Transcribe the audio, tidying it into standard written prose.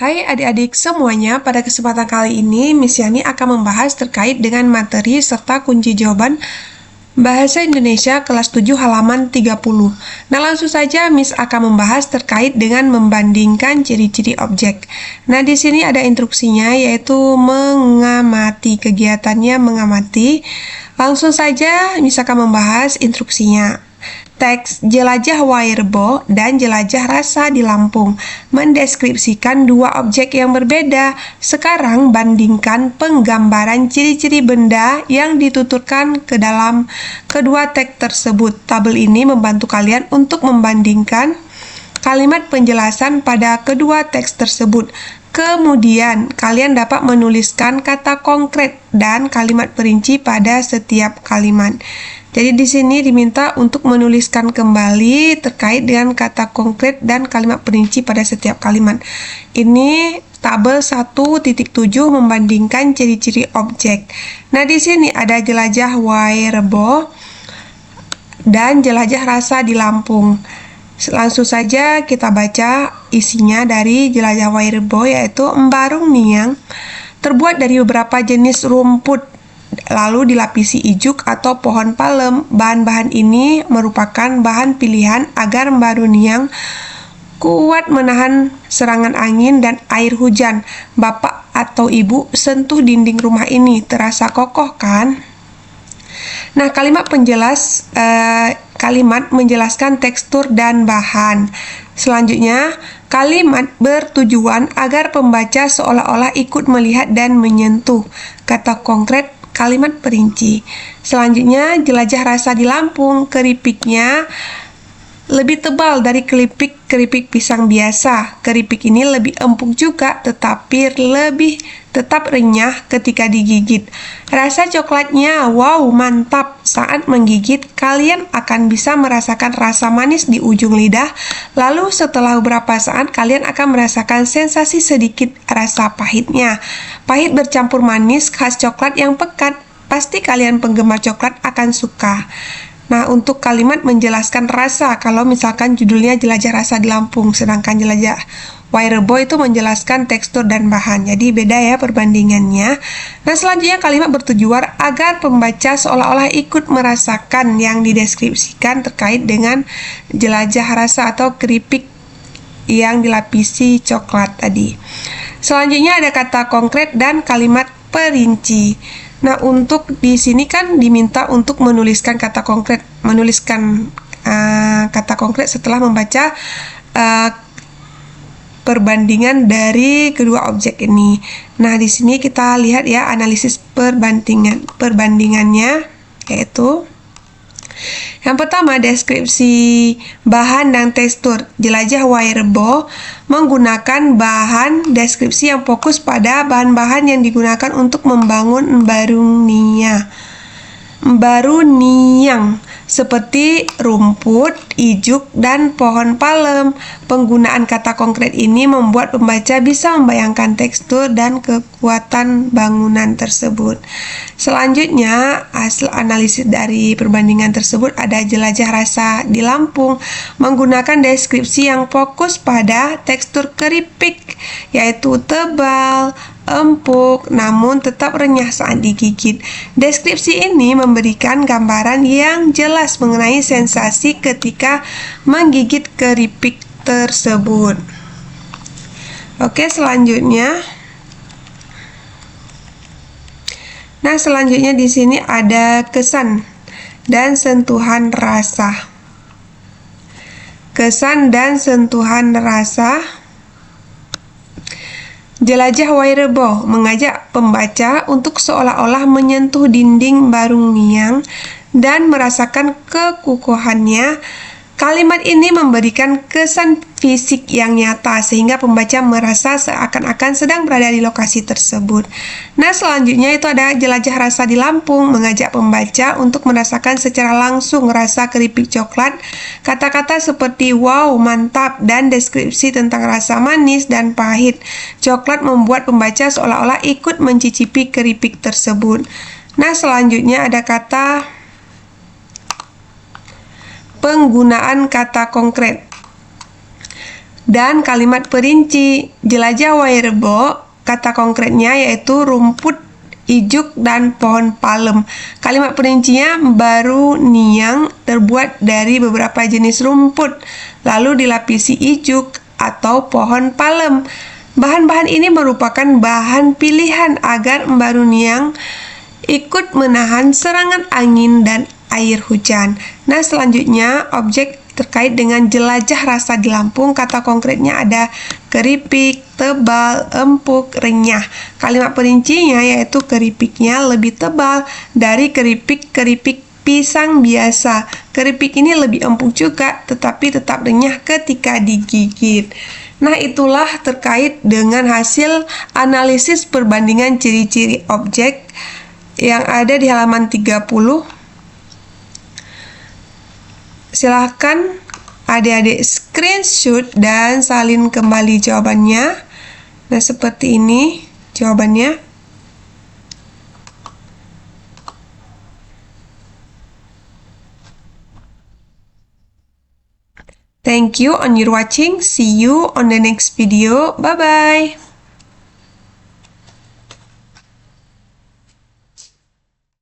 Hai adik-adik semuanya, pada kesempatan kali ini Miss Yani akan membahas terkait dengan materi serta kunci jawaban Bahasa Indonesia kelas 7 halaman 30. Nah, langsung saja Miss akan membahas terkait dengan membandingkan ciri-ciri objek. Nah, di sini ada instruksinya yaitu mengamati, kegiatannya mengamati. Langsung saja Miss akan membahas instruksinya. Teks jelajah Wairebo dan jelajah rasa di Lampung mendeskripsikan dua objek yang berbeda. Sekarang bandingkan penggambaran ciri-ciri benda yang dituturkan ke dalam kedua teks tersebut. Tabel ini membantu kalian untuk membandingkan kalimat penjelasan pada kedua teks tersebut. Kemudian, kalian dapat menuliskan kata konkret dan kalimat perinci pada setiap kalimat. Jadi di sini diminta untuk menuliskan kembali terkait dengan kata konkret dan kalimat perinci pada setiap kalimat. Ini tabel 1.7 membandingkan ciri-ciri objek. Nah, di sini ada jelajah Wairebo dan jelajah rasa di Lampung. Langsung saja kita baca isinya dari jelajah Wairebo, yaitu embarung niang terbuat dari beberapa jenis rumput lalu dilapisi ijuk atau pohon palem. Bahan-bahan ini merupakan bahan pilihan agar embarung niang kuat menahan serangan angin dan air hujan. Bapak atau ibu sentuh dinding rumah ini, terasa kokoh kan? Nah, kalimat penjelas kalimat menjelaskan tekstur dan bahan. Selanjutnya, kalimat bertujuan agar pembaca seolah-olah ikut melihat dan menyentuh. Kata konkret, kalimat perinci. Selanjutnya, jelajah rasa di Lampung. Keripiknya lebih tebal dari keripik pisang biasa. Keripik ini lebih empuk juga, tetapi lebih tetap renyah ketika digigit. Rasa coklatnya, wow, mantap. Saat menggigit, kalian akan bisa merasakan rasa manis di ujung lidah. Lalu setelah beberapa saat, kalian akan merasakan sensasi sedikit rasa pahitnya. Pahit bercampur manis khas coklat yang pekat. Pasti kalian penggemar coklat akan suka. Nah, untuk kalimat menjelaskan rasa, kalau misalkan judulnya jelajah rasa di Lampung, sedangkan jelajah Wairebo itu menjelaskan tekstur dan bahan. Jadi beda ya perbandingannya. Nah, selanjutnya kalimat bertujuan agar pembaca seolah-olah ikut merasakan yang dideskripsikan terkait dengan jelajah rasa atau keripik yang dilapisi coklat tadi. Selanjutnya ada kata konkret dan kalimat perinci. Nah, untuk di sini kan diminta untuk menuliskan kata konkret, kata konkret setelah membaca perbandingan dari kedua objek ini. Nah, di sini kita lihat ya analisis perbandingannya, yaitu yang pertama, deskripsi bahan dan tekstur. Jelajah Wairebo menggunakan bahan deskripsi yang fokus pada bahan-bahan yang digunakan untuk membangun embarung niang seperti rumput, ijuk, dan pohon palem. Penggunaan kata konkret ini membuat pembaca bisa membayangkan tekstur dan kekuatan bangunan tersebut. Selanjutnya, hasil analisis dari perbandingan tersebut ada jelajah rasa di Lampung menggunakan deskripsi yang fokus pada tekstur keripik, yaitu tebal, empuk, namun tetap renyah saat digigit. Deskripsi ini memberikan gambaran yang jelas mengenai sensasi ketika menggigit keripik tersebut. Oke, selanjutnya. Nah, selanjutnya di sini ada kesan dan sentuhan rasa. Kesan dan sentuhan rasa. Jelajah Wairebo mengajak pembaca untuk seolah-olah menyentuh dinding embarung niang dan merasakan kekukuhannya. Kalimat ini memberikan kesan fisik yang nyata sehingga pembaca merasa seakan-akan sedang berada di lokasi tersebut. Nah, selanjutnya itu ada jelajah rasa di Lampung mengajak pembaca untuk merasakan secara langsung rasa keripik coklat. Kata-kata seperti wow, mantap, dan deskripsi tentang rasa manis dan pahit coklat membuat pembaca seolah-olah ikut mencicipi keripik tersebut. Nah, selanjutnya ada kata penggunaan kata konkret. Dan kalimat perinci, jelajah Wairebo, kata konkretnya yaitu rumput ijuk dan pohon palem. Kalimat perincinya baru niang terbuat dari beberapa jenis rumput, lalu dilapisi ijuk atau pohon palem. Bahan-bahan ini merupakan bahan pilihan agar Mbaru Niang ikut menahan serangan angin dan air hujan. Nah, selanjutnya objek terkait dengan jelajah rasa di Lampung, kata konkretnya ada keripik, tebal, empuk, renyah. Kalimat perincinya yaitu keripiknya lebih tebal dari keripik-keripik pisang biasa. Keripik ini lebih empuk juga, tetapi tetap renyah ketika digigit. Nah, itulah terkait dengan hasil analisis perbandingan ciri-ciri objek yang ada di halaman 30. Silahkan adik-adik screenshot dan salin kembali jawabannya. Nah, seperti ini jawabannya. Thank you on your watching. See you on the next video. Bye-bye.